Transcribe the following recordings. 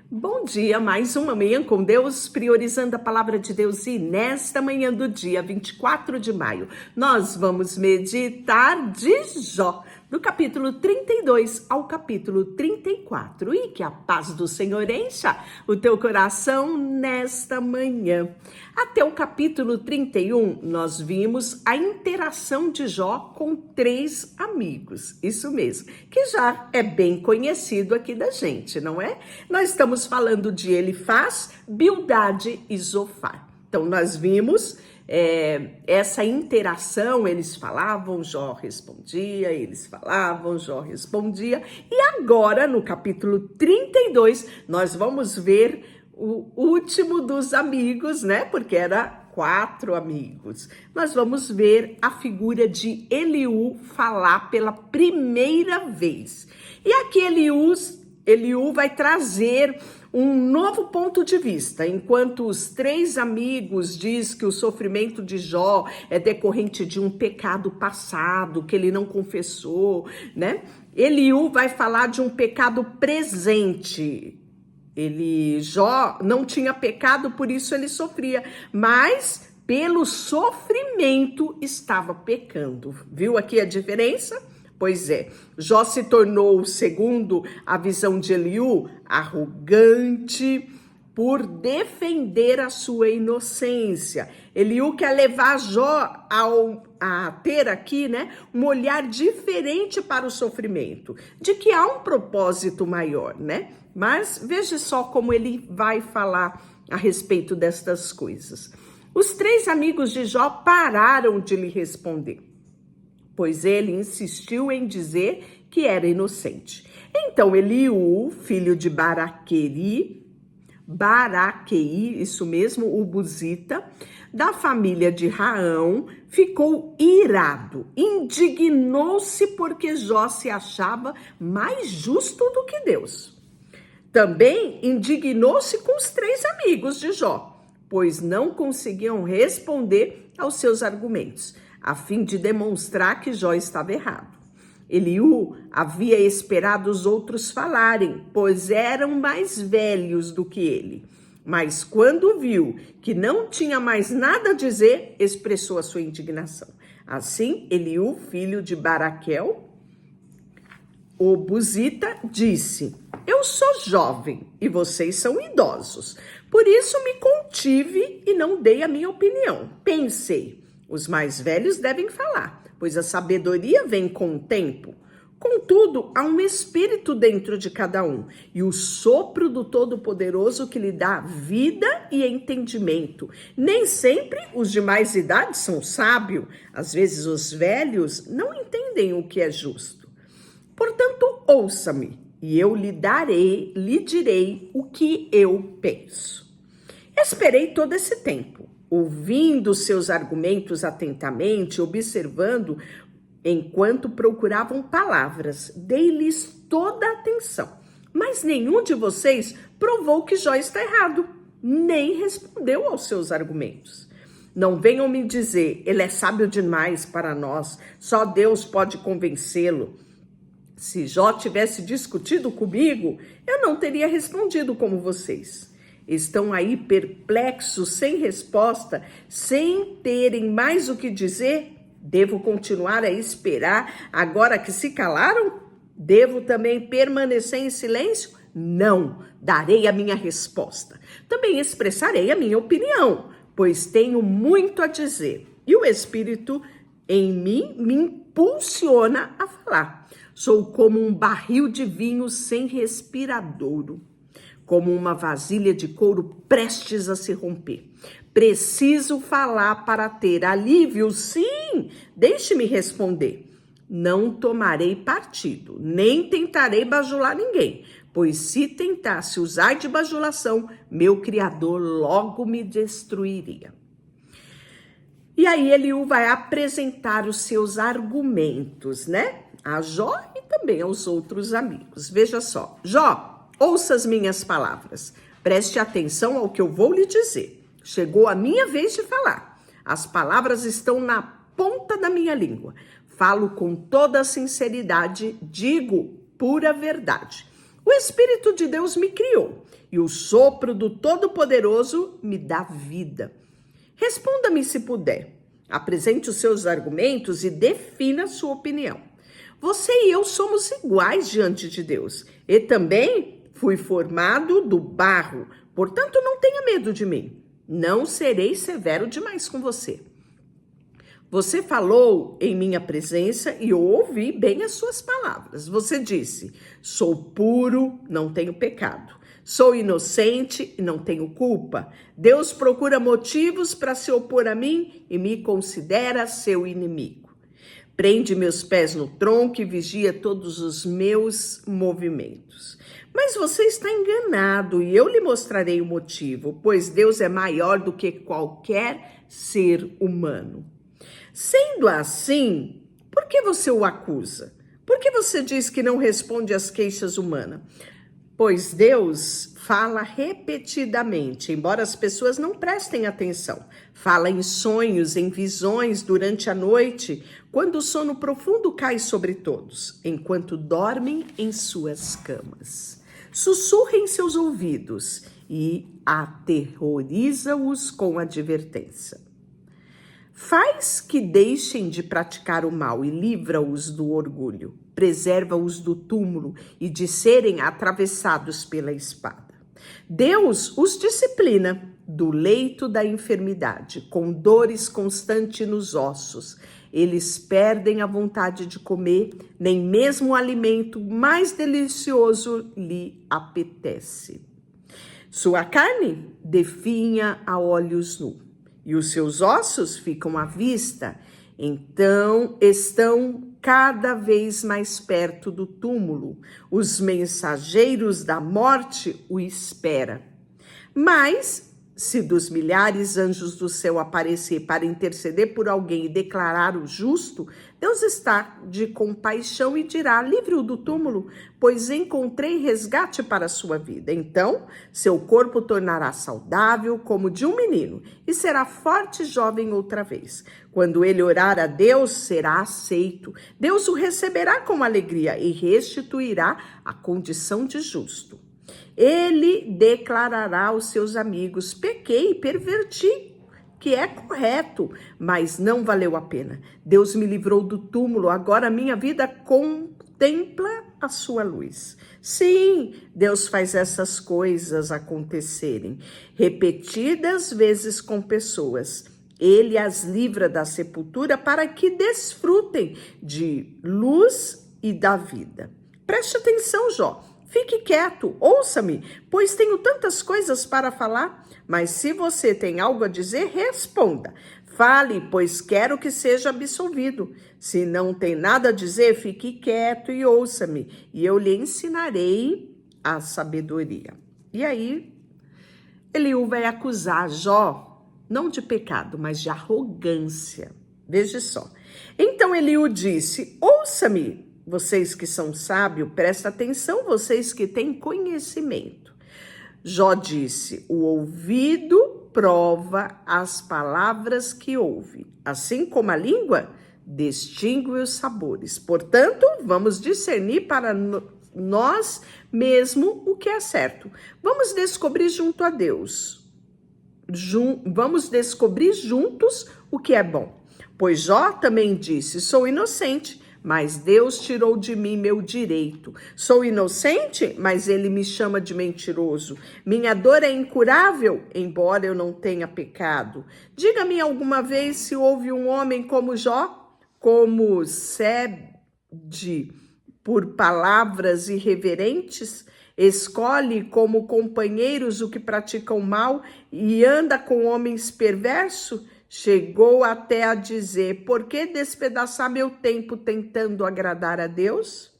Bom dia, mais uma manhã com Deus, priorizando a palavra de Deus. E nesta manhã do dia 24 de maio, nós vamos meditar de Jó, do capítulo 32 ao capítulo 34. E que a paz do Senhor encha o teu coração nesta manhã. Até o capítulo 31, nós vimos a interação de Jó com 3 amigos. Isso mesmo, que já é bem conhecido aqui da gente, não é? Nós estamos falando de Elifaz, Bildade e Zofar. Então, nós vimos essa interação, eles falavam, Jó respondia, eles falavam, Jó respondia. E agora, no capítulo 32, nós vamos ver o último dos amigos, né? Porque era 4 amigos. Nós vamos ver a figura de Eliú falar pela primeira vez. E aqui Eliú vai trazer um novo ponto de vista. Enquanto os 3 amigos diz que o sofrimento de Jó é decorrente de um pecado passado, que ele não confessou, né? Eliú vai falar de um pecado presente. Jó não tinha pecado, por isso ele sofria, mas pelo sofrimento estava pecando. Viu aqui a diferença? Pois é, Jó se tornou, segundo a visão de Eliú, arrogante por defender a sua inocência. Eliú quer levar Jó a ter aqui, né, um olhar diferente para o sofrimento, de que há um propósito maior, né? Mas veja só como ele vai falar a respeito destas coisas. Os 3 amigos de Jó pararam de lhe responder, pois ele insistiu em dizer que era inocente. Então Eliú, filho de Baraquei, isso mesmo, o Buzita, da família de Raão, ficou irado, indignou-se porque Jó se achava mais justo do que Deus. Também indignou-se com os 3 amigos de Jó, pois não conseguiam responder aos seus argumentos, a fim de demonstrar que Jó estava errado. Eliú havia esperado os outros falarem, pois eram mais velhos do que ele. Mas quando viu que não tinha mais nada a dizer, expressou a sua indignação. Assim, Eliú, filho de Baraquel, o Buzita, disse: eu sou jovem e vocês são idosos. Por isso me contive e não dei a minha opinião. Pensei, os mais velhos devem falar, pois a sabedoria vem com o tempo. Contudo, há um espírito dentro de cada um, e o sopro do Todo-Poderoso que lhe dá vida e entendimento. Nem sempre os de mais idade são sábios, às vezes os velhos não entendem o que é justo. Portanto, ouça-me, e eu lhe direi o que eu penso. Esperei todo esse tempo, ouvindo seus argumentos atentamente, observando enquanto procuravam palavras. Dei-lhes toda a atenção, mas nenhum de vocês provou que Jó está errado, nem respondeu aos seus argumentos. Não venham me dizer, ele é sábio demais para nós, só Deus pode convencê-lo. Se Jó tivesse discutido comigo, eu não teria respondido como vocês. Estão aí perplexos, sem resposta, sem terem mais o que dizer? Devo continuar a esperar agora que se calaram? Devo também permanecer em silêncio? Não, darei a minha resposta. Também expressarei a minha opinião, pois tenho muito a dizer. E o Espírito em mim me impulsiona a falar. Sou como um barril de vinho sem respiradouro, como uma vasilha de couro prestes a se romper. Preciso falar para ter alívio? Sim, deixe-me responder. Não tomarei partido, nem tentarei bajular ninguém, pois se tentasse usar de bajulação, meu Criador logo me destruiria. E aí Eliú vai apresentar os seus argumentos, né? A Jó e também aos outros amigos. Veja só, Jó, ouça as minhas palavras. Preste atenção ao que eu vou lhe dizer. Chegou a minha vez de falar. As palavras estão na ponta da minha língua. Falo com toda a sinceridade, digo pura verdade. O Espírito de Deus me criou e o sopro do Todo-Poderoso me dá vida. Responda-me se puder. Apresente os seus argumentos e defina sua opinião. Você e eu somos iguais diante de Deus. E também fui formado do barro, portanto não tenha medo de mim. Não serei severo demais com você. Você falou em minha presença e eu ouvi bem as suas palavras. Você disse, sou puro, não tenho pecado. Sou inocente e não tenho culpa. Deus procura motivos para se opor a mim e me considera seu inimigo. Prende meus pés no tronco e vigia todos os meus movimentos. Mas você está enganado e eu lhe mostrarei o motivo, pois Deus é maior do que qualquer ser humano. Sendo assim, por que você o acusa? Por que você diz que não responde às queixas humanas? Pois Deus fala repetidamente, embora as pessoas não prestem atenção. Fala em sonhos, em visões durante a noite, quando o sono profundo cai sobre todos, enquanto dormem em suas camas. Sussurra em seus ouvidos e aterroriza-os com advertência. Faz que deixem de praticar o mal e livra-os do orgulho. Preserva-os do túmulo e de serem atravessados pela espada. Deus os disciplina do leito da enfermidade, com dores constantes nos ossos. Eles perdem a vontade de comer, nem mesmo o alimento mais delicioso lhe apetece. Sua carne definha a olhos nus. E os seus ossos ficam à vista, então estão cada vez mais perto do túmulo. Os mensageiros da morte o esperam. Mas, se dos milhares anjos do céu aparecer para interceder por alguém e declarar o justo, Deus está de compaixão e dirá, livre-o do túmulo, pois encontrei resgate para a sua vida. Então, seu corpo tornará saudável como de um menino e será forte e jovem outra vez. Quando ele orar a Deus, será aceito. Deus o receberá com alegria e restituirá a condição de justo. Ele declarará aos seus amigos, pequei, perverti, que é correto, mas não valeu a pena. Deus me livrou do túmulo, agora minha vida contempla a sua luz. Sim, Deus faz essas coisas acontecerem, repetidas vezes com pessoas. Ele as livra da sepultura para que desfrutem de luz e da vida. Preste atenção, Jó. Fique quieto, ouça-me, pois tenho tantas coisas para falar. Mas se você tem algo a dizer, responda. Fale, pois quero que seja absolvido. Se não tem nada a dizer, fique quieto e ouça-me, e eu lhe ensinarei a sabedoria. E aí, Eliú vai acusar Jó, não de pecado, mas de arrogância. Veja só. Então Eliú disse, ouça-me, vocês que são sábios, presta atenção, vocês que têm conhecimento. Jó disse, o ouvido prova as palavras que ouve, assim como a língua distingue os sabores. Portanto, vamos discernir para nós mesmo o que é certo. Vamos descobrir junto a Deus. Vamos descobrir juntos o que é bom. Pois Jó também disse, sou inocente, mas Deus tirou de mim meu direito. Sou inocente, mas ele me chama de mentiroso. Minha dor é incurável, embora eu não tenha pecado. Diga-me alguma vez se houve um homem como Jó, como cede por palavras irreverentes, escolhe como companheiros o que praticam mal e anda com homens perversos? Chegou até a dizer, por que despedaçar meu tempo tentando agradar a Deus?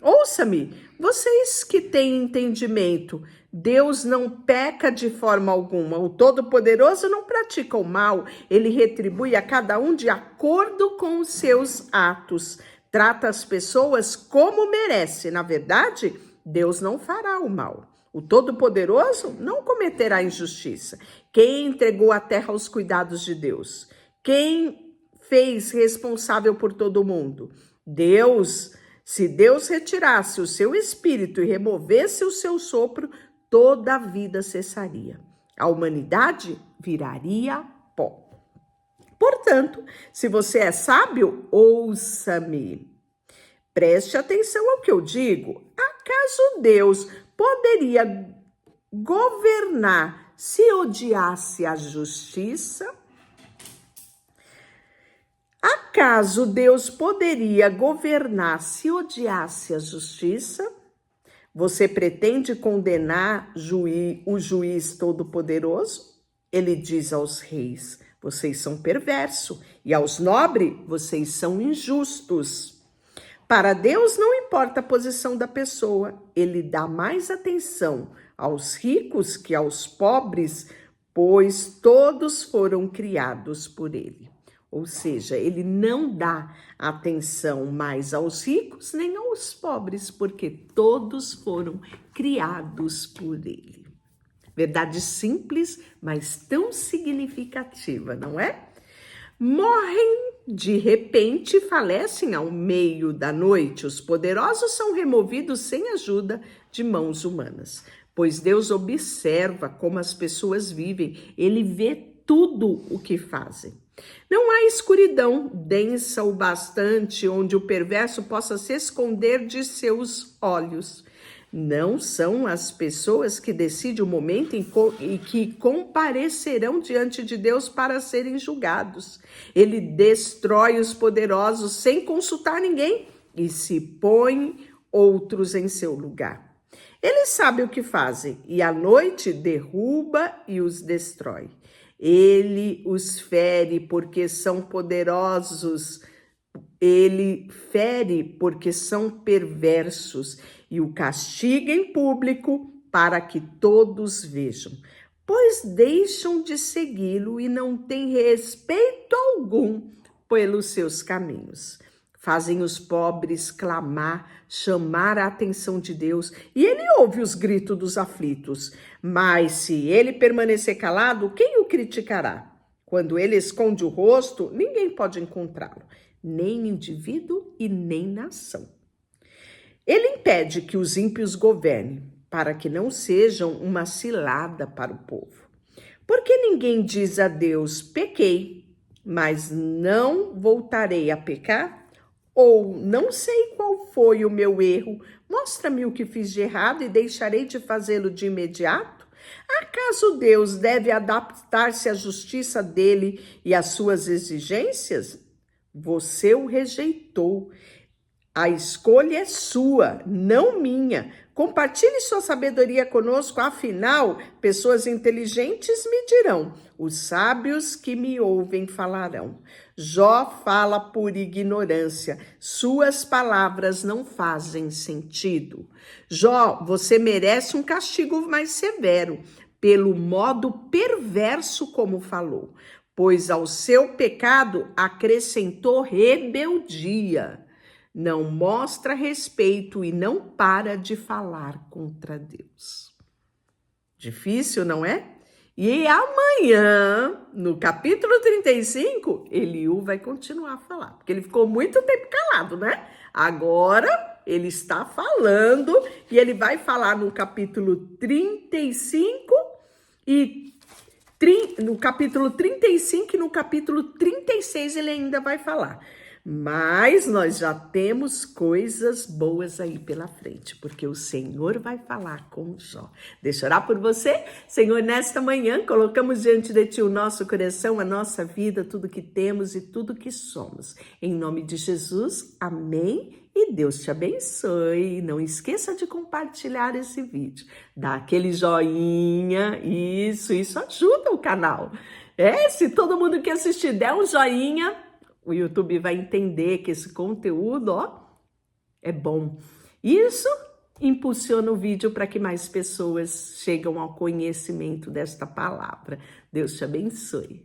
Ouça-me, vocês que têm entendimento, Deus não peca de forma alguma, o Todo-Poderoso não pratica o mal, ele retribui a cada um de acordo com os seus atos, trata as pessoas como merece, na verdade, Deus não fará o mal. O Todo-Poderoso não cometerá injustiça. Quem entregou a terra aos cuidados de Deus? Quem fez responsável por todo mundo? Deus Se Deus retirasse o seu espírito e removesse o seu sopro, toda a vida cessaria. A humanidade viraria pó. Portanto, se você é sábio, ouça-me. Preste atenção ao que eu digo. Acaso Deus poderia governar se odiasse a justiça? Acaso Deus poderia governar se odiasse a justiça? Você pretende condenar o juiz todo-poderoso? Ele diz aos reis: vocês são perversos, e aos nobres, vocês são injustos. Para Deus não importa a posição da pessoa, ele dá mais atenção aos ricos que aos pobres, pois todos foram criados por ele. Ou seja, ele não dá atenção mais aos ricos nem aos pobres, porque todos foram criados por ele. Verdade simples, mas tão significativa, não é? Morrem de repente, falecem ao meio da noite. Os poderosos são removidos sem ajuda de mãos humanas, pois Deus observa como as pessoas vivem. Ele vê tudo o que fazem. Não há escuridão densa o bastante onde o perverso possa se esconder de seus olhos. Não são as pessoas que decidem o momento em que comparecerão diante de Deus para serem julgados. Ele destrói os poderosos sem consultar ninguém e se põe outros em seu lugar. Ele sabe o que fazem e à noite derruba e os destrói. Ele os fere porque são poderosos, ele fere porque são perversos e o castiga em público para que todos vejam, pois deixam de segui-lo e não têm respeito algum pelos seus caminhos. Fazem os pobres clamar, chamar a atenção de Deus, e ele ouve os gritos dos aflitos. Mas se ele permanecer calado, quem o criticará? Quando ele esconde o rosto, ninguém pode encontrá-lo, nem indivíduo e nem nação. Ele impede que os ímpios governem, para que não sejam uma cilada para o povo. Porque ninguém diz a Deus: pequei, mas não voltarei a pecar? Ou não sei qual foi o meu erro, mostra-me o que fiz de errado e deixarei de fazê-lo de imediato? Acaso Deus deve adaptar-se à justiça dele e às suas exigências? Você o rejeitou. A escolha é sua, não minha. Compartilhe sua sabedoria conosco, afinal, pessoas inteligentes me dirão, os sábios que me ouvem falarão. Jó fala por ignorância, suas palavras não fazem sentido. Jó, você merece um castigo mais severo, pelo modo perverso como falou, pois ao seu pecado acrescentou rebeldia. Não mostra respeito e não para de falar contra Deus. Difícil, não é? E amanhã, no capítulo 35, Eliú vai continuar a falar, porque ele ficou muito tempo calado, né? Agora ele está falando e ele vai falar no capítulo 35 no capítulo 35 e no capítulo 36 ele ainda vai falar. Mas nós já temos coisas boas aí pela frente, porque o Senhor vai falar com Jó. Deixa eu orar por você. Senhor, nesta manhã, colocamos diante de Ti o nosso coração, a nossa vida, tudo que temos e tudo que somos. Em nome de Jesus, amém. E Deus te abençoe. Não esqueça de compartilhar esse vídeo. Dá aquele joinha, isso ajuda o canal. Se todo mundo que assistir der um joinha, o YouTube vai entender que esse conteúdo, é bom. Isso impulsiona o vídeo para que mais pessoas cheguem ao conhecimento desta palavra. Deus te abençoe.